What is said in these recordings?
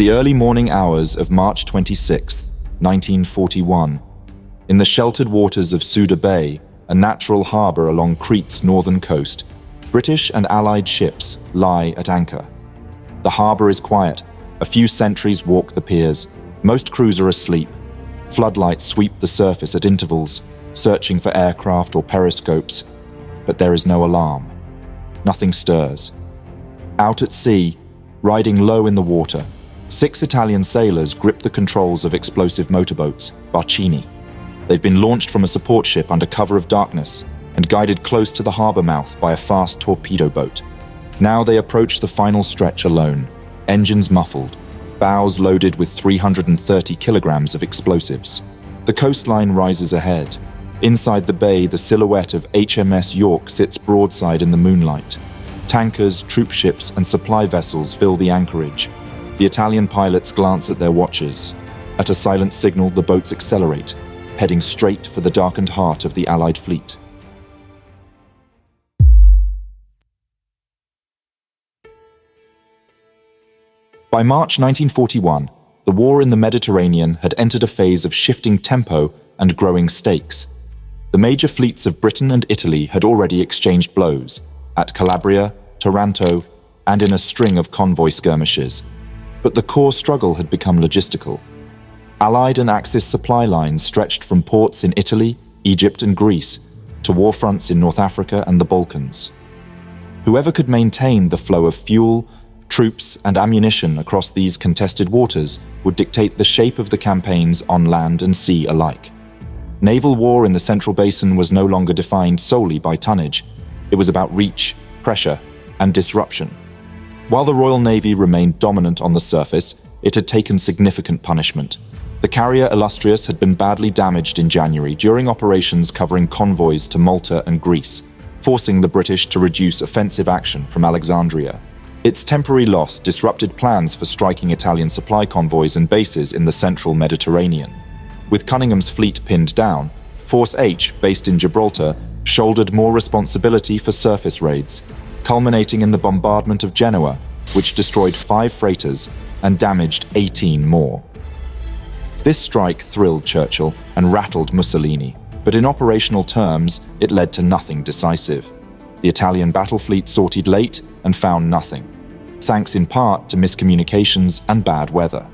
the early morning hours of March 26, 1941. In the sheltered waters of Souda Bay, a natural harbour along Crete's northern coast, British and Allied ships lie at anchor. The harbour is quiet. A few sentries walk the piers. Most crews are asleep. Floodlights sweep the surface at intervals, searching for aircraft or periscopes. But there is no alarm. Nothing stirs. Out at sea, riding low in the water, 6 Italian sailors grip the controls of explosive motorboats, barcini. They've been launched from a support ship under cover of darkness and guided close to the harbour mouth by a fast torpedo boat. Now they approach the final stretch alone, engines muffled, bows loaded with 330 kilograms of explosives. The coastline rises ahead. Inside the bay, the silhouette of HMS York sits broadside in the moonlight. Tankers, troop ships, and supply vessels fill the anchorage. The Italian pilots glance at their watches. At a silent signal, the boats accelerate, heading straight for the darkened heart of the Allied fleet. By March 1941, the war in the Mediterranean had entered a phase of shifting tempo and growing stakes. The major fleets of Britain and Italy had already exchanged blows at Calabria, Taranto, and in a string of convoy skirmishes. But the core struggle had become logistical. Allied and Axis supply lines stretched from ports in Italy, Egypt, and Greece to war fronts in North Africa and the Balkans. Whoever could maintain the flow of fuel, troops, and ammunition across these contested waters would dictate the shape of the campaigns on land and sea alike. Naval war in the Central Basin was no longer defined solely by tonnage. It was about reach, pressure, and disruption. While the Royal Navy remained dominant on the surface, it had taken significant punishment. The carrier Illustrious had been badly damaged in January during operations covering convoys to Malta and Greece, forcing the British to reduce offensive action from Alexandria. Its temporary loss disrupted plans for striking Italian supply convoys and bases in the central Mediterranean. With Cunningham's fleet pinned down, Force H, based in Gibraltar, shouldered more responsibility for surface raids, culminating in the bombardment of Genoa, which destroyed 5 freighters and damaged 18 more. This strike thrilled Churchill and rattled Mussolini, but in operational terms, it led to nothing decisive. The Italian battle fleet sortied late and found nothing, thanks in part to miscommunications and bad weather.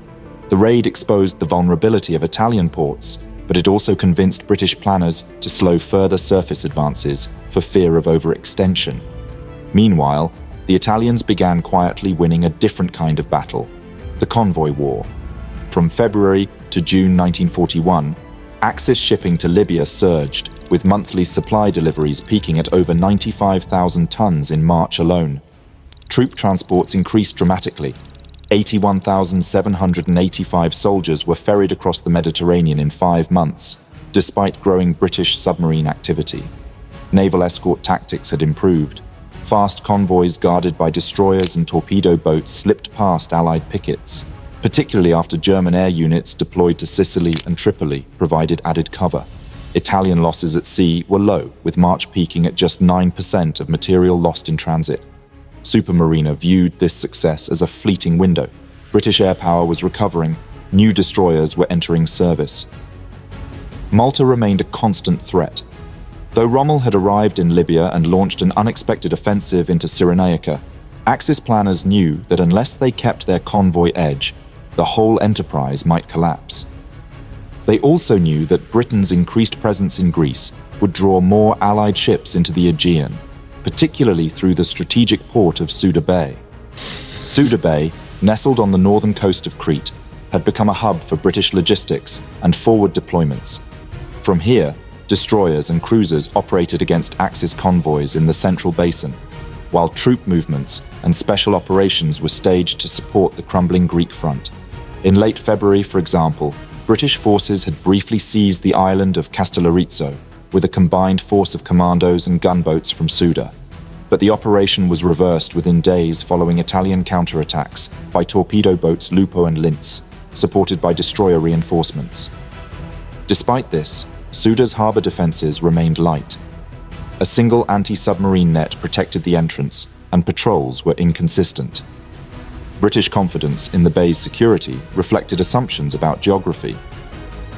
The raid exposed the vulnerability of Italian ports, but it also convinced British planners to slow further surface advances for fear of overextension. Meanwhile, the Italians began quietly winning a different kind of battle, the convoy war. From February to June 1941, Axis shipping to Libya surged, with monthly supply deliveries peaking at over 95,000 tons in March alone. Troop transports increased dramatically. 81,785 soldiers were ferried across the Mediterranean in 5 months, despite growing British submarine activity. Naval escort tactics had improved. Fast convoys guarded by destroyers and torpedo boats slipped past Allied pickets, particularly after German air units deployed to Sicily and Tripoli provided added cover. Italian losses at sea were low, with March peaking at just 9% of material lost in transit. Supermariner viewed this success as a fleeting window. British air power was recovering. New destroyers were entering service. Malta remained a constant threat. Though Rommel had arrived in Libya and launched an unexpected offensive into Cyrenaica, Axis planners knew that unless they kept their convoy edge, the whole enterprise might collapse. They also knew that Britain's increased presence in Greece would draw more Allied ships into the Aegean, particularly through the strategic port of Souda Bay. Suda Bay, nestled on the northern coast of Crete, had become a hub for British logistics and forward deployments. From here, destroyers and cruisers operated against Axis convoys in the central basin, while troop movements and special operations were staged to support the crumbling Greek front. In late February, for example, British forces had briefly seized the island of Castellarizo with a combined force of commandos and gunboats from Suda. But the operation was reversed within days following Italian counterattacks by torpedo boats Lupo and Linz, supported by destroyer reinforcements. Despite this, Suda's harbour defences remained light. A single anti-submarine net protected the entrance, and patrols were inconsistent. British confidence in the bay's security reflected assumptions about geography.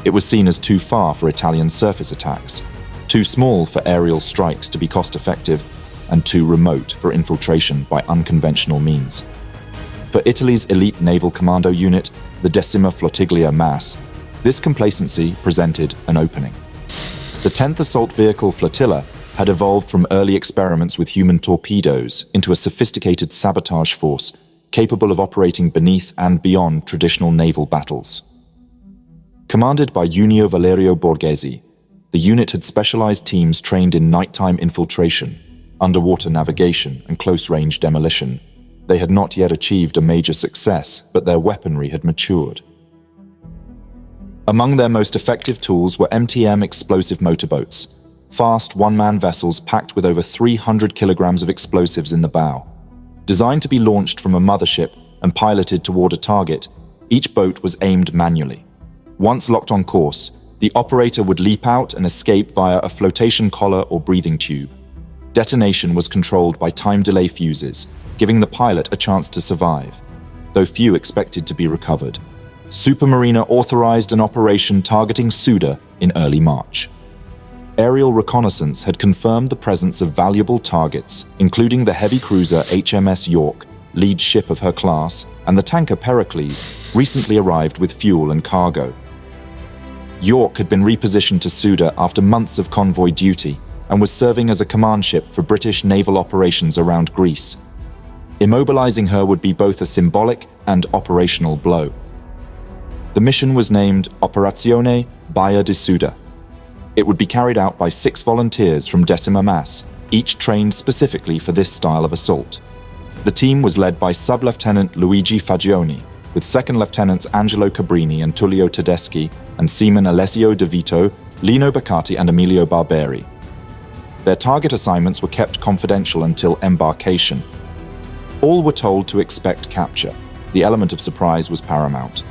It was seen as too far for Italian surface attacks, too small for aerial strikes to be cost-effective, and too remote for infiltration by unconventional means. For Italy's elite naval commando unit, the Decima Flottiglia Mass, this complacency presented an opening. The 10th Assault Vehicle Flotilla had evolved from early experiments with human torpedoes into a sophisticated sabotage force capable of operating beneath and beyond traditional naval battles. Commanded by Junio Valerio Borghesi, the unit had specialized teams trained in nighttime infiltration, underwater navigation, and close-range demolition. They had not yet achieved a major success, but their weaponry had matured. Among their most effective tools were MTM explosive motorboats, fast one-man vessels packed with over 300 kilograms of explosives in the bow. Designed to be launched from a mothership and piloted toward a target, each boat was aimed manually. Once locked on course, the operator would leap out and escape via a flotation collar or breathing tube. Detonation was controlled by time delay fuses, giving the pilot a chance to survive, though few expected to be recovered. Supermarina authorized an operation targeting Suda in early March. Aerial reconnaissance had confirmed the presence of valuable targets, including the heavy cruiser HMS York, lead ship of her class, and the tanker Pericles, recently arrived with fuel and cargo. York had been repositioned to Suda after months of convoy duty and was serving as a command ship for British naval operations around Greece. Immobilizing her would be both a symbolic and operational blow. The mission was named Operazione Baia di Suda. It would be carried out by 6 volunteers from Decima Mass, each trained specifically for this style of assault. The team was led by Sub-Lieutenant Luigi Fagioni, with Second Lieutenants Angelo Cabrini and Tullio Tedeschi, and Seamen Alessio De Vito, Lino Beccati and Emilio Barberi. Their target assignments were kept confidential until embarkation. All were told to expect capture. The element of surprise was paramount.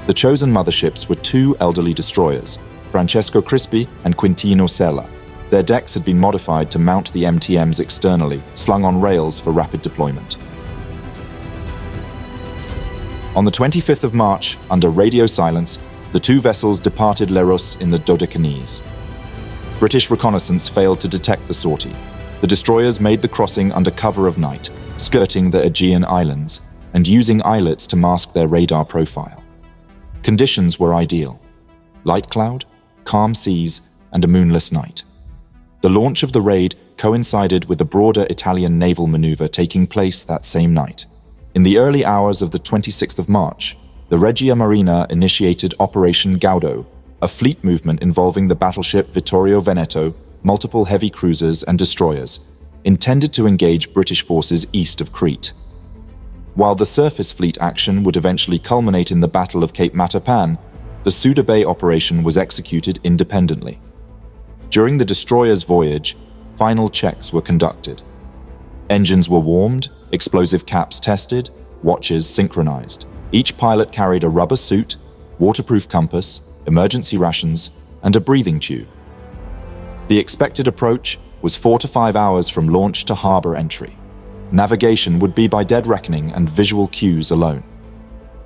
The chosen motherships were 2 elderly destroyers, Francesco Crispi and Quintino Sella. Their decks had been modified to mount the MTMs externally, slung on rails for rapid deployment. On the 25th of March, under radio silence, the 2 vessels departed Leros in the Dodecanese. British reconnaissance failed to detect the sortie. The destroyers made the crossing under cover of night, skirting the Aegean Islands, and using islets to mask their radar profile. Conditions were ideal: light cloud, calm seas, and a moonless night. The launch of the raid coincided with the broader Italian naval maneuver taking place that same night. In the early hours of the 26th of March, the Regia Marina initiated Operation Gaudo, a fleet movement involving the battleship Vittorio Veneto, multiple heavy cruisers and destroyers, intended to engage British forces east of Crete. While the surface fleet action would eventually culminate in the Battle of Cape Matapan, the Souda Bay operation was executed independently. During the destroyer's voyage, final checks were conducted. Engines were warmed, explosive caps tested, watches synchronized. Each pilot carried a rubber suit, waterproof compass, emergency rations, and a breathing tube. The expected approach was 4 to 5 hours from launch to harbor entry. Navigation would be by dead reckoning and visual cues alone.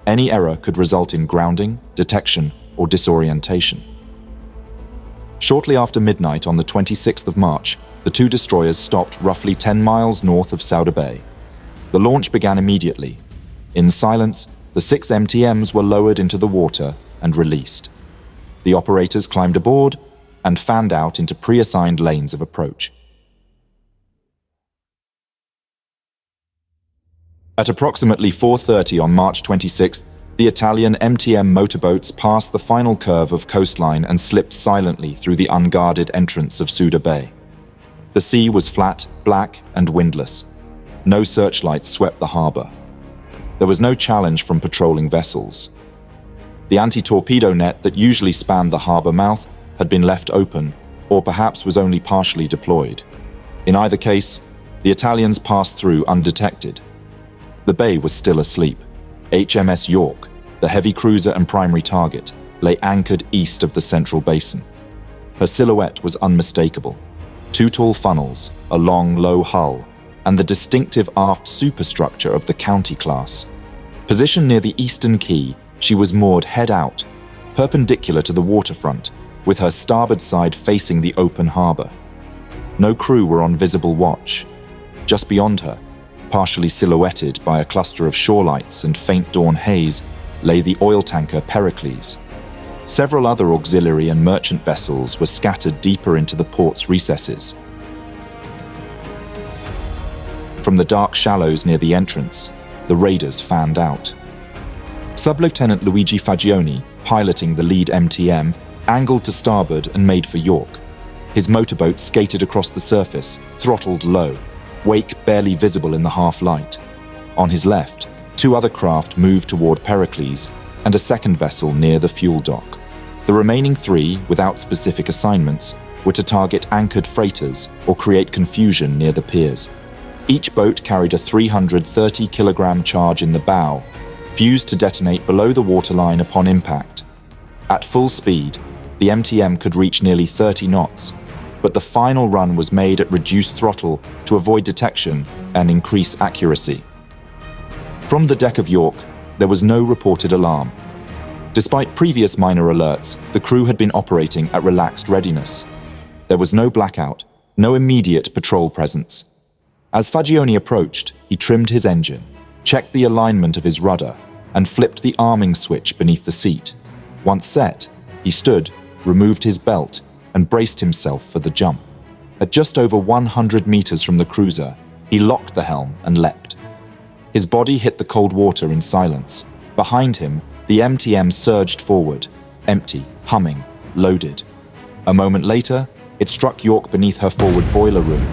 Any error could result in grounding, detection, or disorientation. Shortly after midnight on the 26th of March, the 2 destroyers stopped roughly 10 miles north of Souda Bay. The launch began immediately. In silence, the 6 MTMs were lowered into the water and released. The operators climbed aboard and fanned out into pre-assigned lanes of approach. At approximately 4:30 on March 26th, the Italian MTM motorboats passed the final curve of coastline and slipped silently through the unguarded entrance of Suda Bay. The sea was flat, black, and windless. No searchlights swept the harbor. There was no challenge from patrolling vessels. The anti-torpedo net that usually spanned the harbor mouth had been left open, or perhaps was only partially deployed. In either case, the Italians passed through undetected. The bay was still asleep. HMS York, the heavy cruiser and primary target, lay anchored east of the central basin. Her silhouette was unmistakable. 2 tall funnels, a long, low hull, and the distinctive aft superstructure of the County class. Positioned near the eastern quay, she was moored head out, perpendicular to the waterfront, with her starboard side facing the open harbour. No crew were on visible watch. Just beyond her, partially silhouetted by a cluster of shorelights and faint dawn haze, lay the oil tanker Pericles. Several other auxiliary and merchant vessels were scattered deeper into the port's recesses. From the dark shallows near the entrance, the raiders fanned out. Sub-Lieutenant Luigi Fagioni, piloting the lead MTM, angled to starboard and made for York. His motorboat skated across the surface, throttled low, wake barely visible in the half-light. On his left, two other craft moved toward Pericles and a second vessel near the fuel dock. The remaining three, without specific assignments, were to target anchored freighters or create confusion near the piers. Each boat carried a 330-kilogram charge in the bow, fused to detonate below the waterline upon impact. At full speed, the MTM could reach nearly 30 knots, but the final run was made at reduced throttle to avoid detection and increase accuracy. From the deck of York, there was no reported alarm. Despite previous minor alerts, the crew had been operating at relaxed readiness. There was no blackout, no immediate patrol presence. As Fagioni approached, he trimmed his engine, checked the alignment of his rudder, and flipped the arming switch beneath the seat. Once set, he stood, removed his belt, and braced himself for the jump. At just over 100 meters from the cruiser, he locked the helm and leapt. His body hit the cold water in silence. Behind him, the MTM surged forward, empty, humming, loaded. A moment later, it struck York beneath her forward boiler room.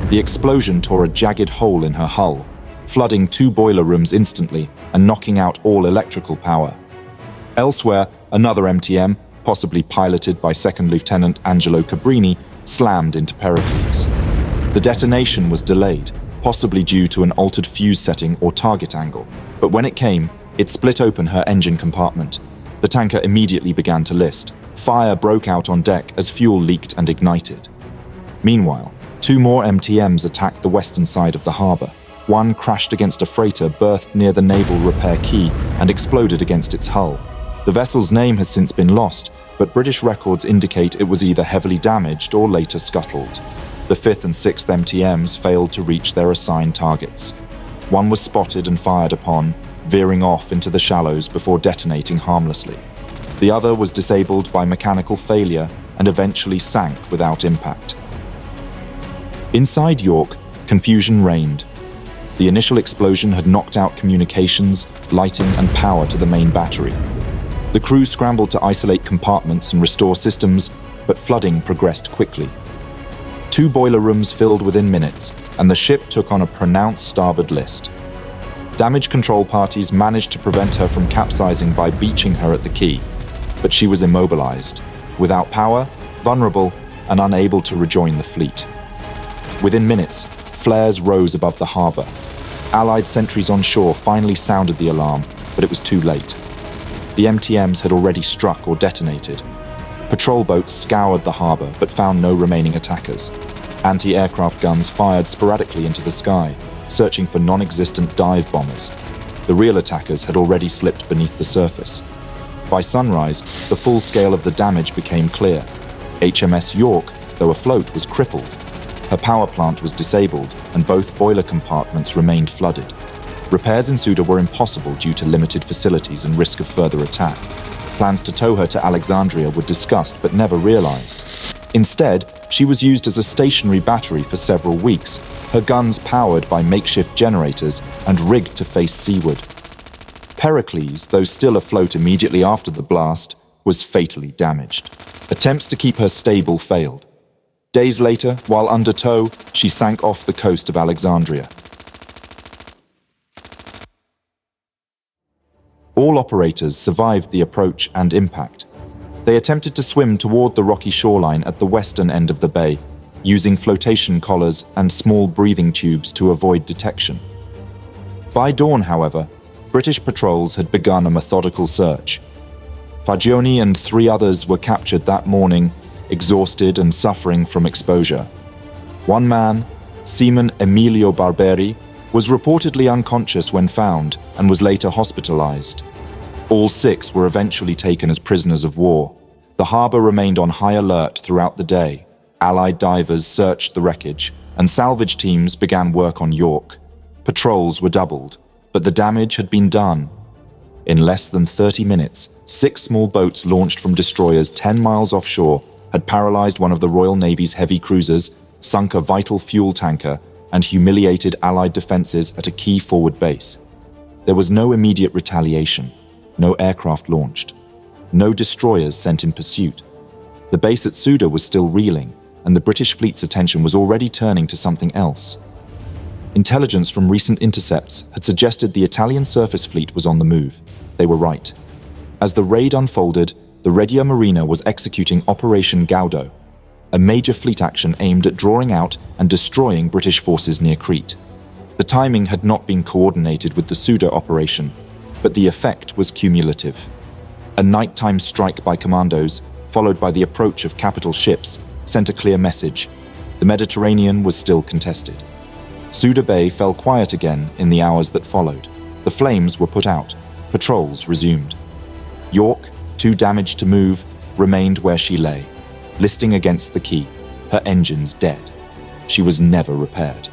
The explosion tore a jagged hole in her hull, flooding two boiler rooms instantly and knocking out all electrical power. Elsewhere, another MTM, possibly piloted by Second Lieutenant Angelo Cabrini, slammed into Pericles. The detonation was delayed, possibly due to an altered fuse setting or target angle, but when it came, it split open her engine compartment. The tanker immediately began to list. Fire broke out on deck as fuel leaked and ignited. Meanwhile, two more MTMs attacked the western side of the harbour. One crashed against a freighter berthed near the naval repair quay and exploded against its hull. The vessel's name has since been lost, but British records indicate it was either heavily damaged or later scuttled. The 5th and 6th MTMs failed to reach their assigned targets. One was spotted and fired upon, veering off into the shallows before detonating harmlessly. The other was disabled by mechanical failure and eventually sank without impact. Inside York, confusion reigned. The initial explosion had knocked out communications, lighting, and power to the main battery. The crew scrambled to isolate compartments and restore systems, but flooding progressed quickly. Two boiler rooms filled within minutes, and the ship took on a pronounced starboard list. Damage control parties managed to prevent her from capsizing by beaching her at the quay, but she was immobilized, without power, vulnerable, and unable to rejoin the fleet. Within minutes, flares rose above the harbour. Allied sentries on shore finally sounded the alarm, but it was too late. The MTMs had already struck or detonated. Patrol boats scoured the harbour but found no remaining attackers. Anti-aircraft guns fired sporadically into the sky, searching for non-existent dive bombers. The real attackers had already slipped beneath the surface. By sunrise, the full scale of the damage became clear. HMS York, though afloat, was crippled. Her power plant was disabled, and both boiler compartments remained flooded. Repairs in Suda were impossible due to limited facilities and risk of further attack. Plans to tow her to Alexandria were discussed but never realized. Instead, she was used as a stationary battery for several weeks, her guns powered by makeshift generators and rigged to face seaward. Pericles, though still afloat immediately after the blast, was fatally damaged. Attempts to keep her stable failed. Days later, while under tow, she sank off the coast of Alexandria. All operators survived the approach and impact. They attempted to swim toward the rocky shoreline at the western end of the bay, using flotation collars and small breathing tubes to avoid detection. By dawn, however, British patrols had begun a methodical search. Fagioni and 3 others were captured that morning, exhausted and suffering from exposure. One man, Seaman Emilio Barberi, was reportedly unconscious when found and was later hospitalized. All 6 were eventually taken as prisoners of war. The harbor remained on high alert throughout the day. Allied divers searched the wreckage, and salvage teams began work on York. Patrols were doubled, but the damage had been done. In less than 30 minutes, 6 small boats launched from destroyers 10 miles offshore had paralyzed one of the Royal Navy's heavy cruisers, sunk a vital fuel tanker, and humiliated Allied defenses at a key forward base. There was no immediate retaliation, no aircraft launched, no destroyers sent in pursuit. The base at Suda was still reeling, and the British fleet's attention was already turning to something else. Intelligence from recent intercepts had suggested the Italian surface fleet was on the move. They were right. As the raid unfolded, the Regia Marina was executing Operation Gaudo, a major fleet action aimed at drawing out and destroying British forces near Crete. The timing had not been coordinated with the Suda operation, but the effect was cumulative. A nighttime strike by Commandos, followed by the approach of capital ships, sent a clear message. The Mediterranean was still contested. Souda Bay fell quiet again in the hours that followed. The flames were put out. Patrols resumed. York, too damaged to move, remained where she lay, listing against the quay, her engines dead. She was never repaired.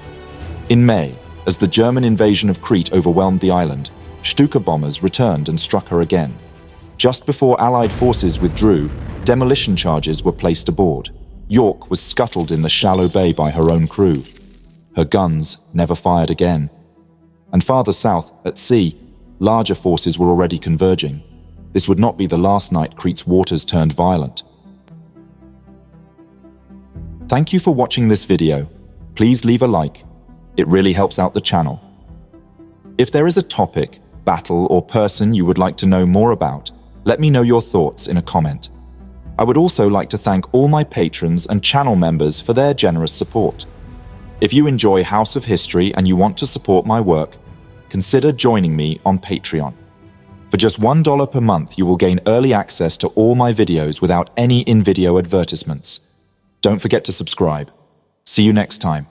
In May, as the German invasion of Crete overwhelmed the island, Stuka bombers returned and struck her again. Just before Allied forces withdrew, demolition charges were placed aboard. York was scuttled in the shallow bay by her own crew. Her guns never fired again. And farther south, at sea, larger forces were already converging. This would not be the last night Crete's waters turned violent. Thank you for watching this video. Please leave a like. It really helps out the channel. If there is a topic, battle, or person you would like to know more about, let me know your thoughts in a comment. I would also like to thank all my patrons and channel members for their generous support. If you enjoy House of History and you want to support my work, consider joining me on Patreon. For just $1 per month, you will gain early access to all my videos without any in-video advertisements. Don't forget to subscribe. See you next time.